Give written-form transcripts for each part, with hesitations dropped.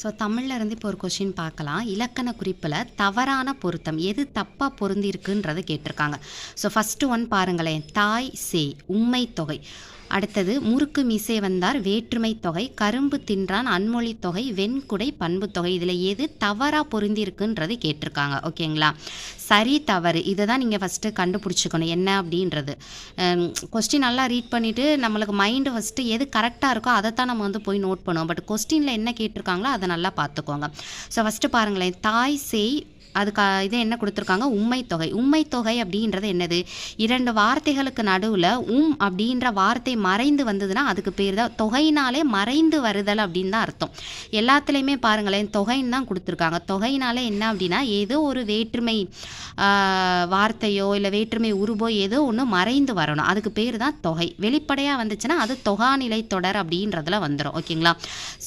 So தமிழ்ல இருந்து இப்போ ஒரு கொஷின் பார்க்கலாம். இலக்கண குறிப்பில் தவறான பொருத்தம் எது தப்பாக பொருந்திருக்குன்றது கேட்டிருக்காங்க. ஸோ ஃபஸ்ட்டு ஒன் பாருங்களேன். தாய் சேய் உண்மை தொகை. அடுத்தது முறுக்கு மீசை வந்தார் வேற்றுமை தொகை, கரும்பு தின்றான் அன்மொழி தொகை, வெண்குடை பண்பு தொகை. இதில் எது தவறாக பொருந்திருக்குன்றது கேட்டிருக்காங்க. ஓகேங்களா? சரி தவறு இதை தான் நீங்கள் ஃபஸ்ட்டு கண்டுபிடிச்சிக்கணும் என்ன அப்படின்றது. கொஸ்டின் நல்லா ரீட் பண்ணிவிட்டு நம்மளுக்கு மைண்டு ஃபஸ்ட்டு எது கரெக்டாக இருக்கோ அதை தான் நம்ம வந்து போய் நோட் பண்ணுவோம். பட் கொஸ்டினில் என்ன கேட்டிருக்காங்களோ அதை நல்லா பார்த்துக்கோங்க. ஸோ ஃபஸ்ட்டு பாருங்களேன். தாய் சேய் அதுக்கு இது என்ன கொடுத்துருக்காங்க? உண்மை தொகை. உண்மை தொகை அப்படின்றது என்னது? இரண்டு வார்த்தைகளுக்கு நடுவில் அப்படின்ற வார்த்தை மறைந்து வந்ததுன்னா அதுக்கு பேர் தான் தொகையினாலே மறைந்து வருதல் அப்படின்னு தான் அர்த்தம். எல்லாத்துலேயுமே பாருங்களேன் தொகைன்னு தான் கொடுத்துருக்காங்க. தொகையினாலே என்ன அப்படின்னா ஏதோ ஒரு வேற்றுமை வார்த்தையோ இல்லை வேற்றுமை உருவோ ஏதோ ஒன்று மறைந்து வரணும். அதுக்கு பேர் தான் தொகை. வெளிப்படையாக வந்துச்சுன்னா அது தொகாநிலை தொடர் அப்படின்றதுல வந்துடும். ஓகேங்களா?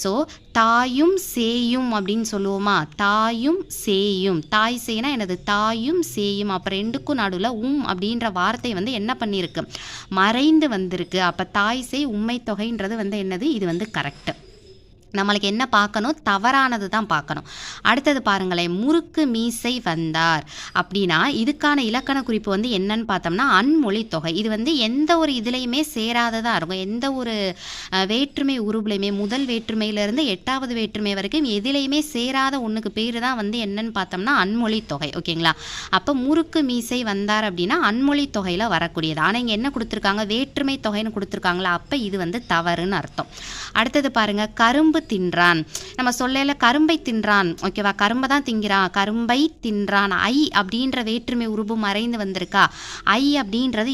ஸோ தாயும் சேயும் அப்படின்னு சொல்லுவோமா? தாயும் சேயும். தாய் சேனா எனது தாயும் சேயும். அப்போ ரெண்டுக்கும் நடுவில் அப்படின்ற வார்த்தை வந்து என்ன பண்ணியிருக்கு? மறைந்து வந்திருக்கு. அப்போ தாய் சேய் உண்மை தொகைன்றது வந்து என்னது? இது வந்து கரெக்டு. நம்மளுக்கு என்ன பார்க்கணும்? தவறானது தான் பார்க்கணும். அடுத்தது பாருங்களேன். முறுக்கு மீசை வந்தார் அப்படின்னா இதுக்கான இலக்கண குறிப்பு வந்து என்னன்னு பார்த்தோம்னா அன்மொழி தொகை. இது வந்து எந்த ஒரு இதுலையுமே சேராததாக இருக்கும். எந்த ஒரு வேற்றுமை உருவுலையுமே முதல் வேற்றுமையிலேருந்து 8வது வேற்றுமை வரைக்கும் எதிலையுமே சேராத ஒன்றுக்கு பேர் தான் வந்து என்னன்னு பார்த்தோம்னா அன்மொழி தொகை. ஓகேங்களா? அப்போ முறுக்கு மீசை வந்தார் அப்படின்னா அன்மொழி தொகையில் வரக்கூடியது. ஆனால் இங்கே என்ன கொடுத்துருக்காங்க? வேற்றுமை தொகைன்னு கொடுத்துருக்காங்களா? அப்போ இது வந்து தவறுன்னு அர்த்தம். அடுத்தது பாருங்க. கரும்பு தின்றான். நம்ம சொல்லல கரும்பை தின்றான். ஓகேவா? கரும்பை தான் திங்கிறான். கரும்பை தின்றான். ஐ அப்படின்ற வேற்றுமை உருபு மறைந்து வந்திருக்கா? ஐ அப்படின்றது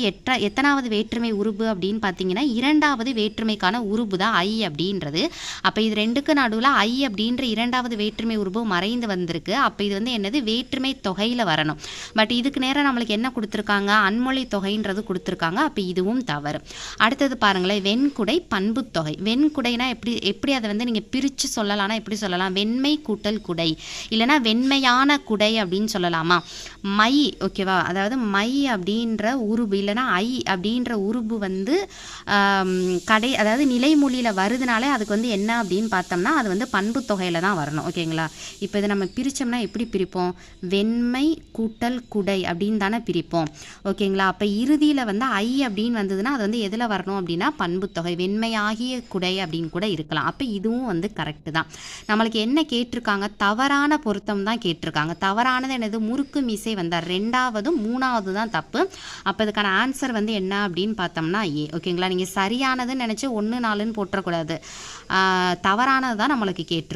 எத்தனாவது வேற்றுமை உருபு அப்படின்னு பார்த்தீங்கன்னா 2வது வேற்றுமைக்கான உருபு தான் ஐ அப்படின்றது. அப்போ இது ரெண்டுக்கு நடுவில் ஐ அப்படின்ற 2வது வேற்றுமை உருபு மறைந்து வந்திருக்கு. அப்போ இது வந்து என்னது? வேற்றுமை தொகையில் வரணும். பட் இதுக்கு நேரம் நம்மளுக்கு என்ன கொடுத்துருக்காங்க? அன்மொழி தொகைன்றது கொடுத்துருக்காங்க. அப்போ இதுவும் தவறு. அடுத்தது பாருங்களேன். வெண்குடை பண்பு தொகை. வெண்குடைனா எப்படி அதை வந்து நீங்கள் பிரித்து சொல்லலாம்னா எப்படி சொல்லலாம்? வெண்மை கூட்டல் குடை இல்லைனா வெண்மையான குடை அப்படின்னு சொல்லலாமா? மை. ஓகேவா? அதாவது மை அப்படின்ற உருபு இல்லைனா ஐ அப்படின்ற உருபு வந்து அதாவது நிலைமொழியில் வருதுனாலே அதுக்கு வந்து என்ன அப்படின்னு பார்த்தோம்னா அது வந்து பண்பு தொகையில் தான் வரணும். ஓகேங்களா? இப்போ இதை நம்ம பிரித்தோம்னா எப்படி பிரிப்போம்? வெண்மை கூட்டல் குடை அப்படின்னு தானே பிரிப்போம். ஓகேங்களா? அப்போ இறுதியில் வந்து ஐ அப்படின்னு வந்ததுன்னா அது வந்து எதில் வரணும் அப்படின்னா பண்பு தொகை. வெண்மையாகிய குடை அப்படின்னு கூட இருக்கலாம். அப்போ இதுவும் வந்து கரெக்டு தான். நம்மளுக்கு என்ன கேட்டிருக்காங்க? தவறான பொருத்தம் தான் கேட்டிருக்காங்க. தவறானது என்னது? முறுக்கு மீசை வந்தார். 2வதும் 3வது தான் தப்பு. அப்போ இதுக்கான ஆன்சர் வந்து என்ன அப்படின்னு பார்த்தோம்னா ஏ. ஓகேங்களா? நீங்கள் சரியானதுன்னு நினச்சி 1 4ன்னு போட்டுறக்கூடாது. தவறானது தான் நம்மளுக்கு கேட்டிருக்காங்க.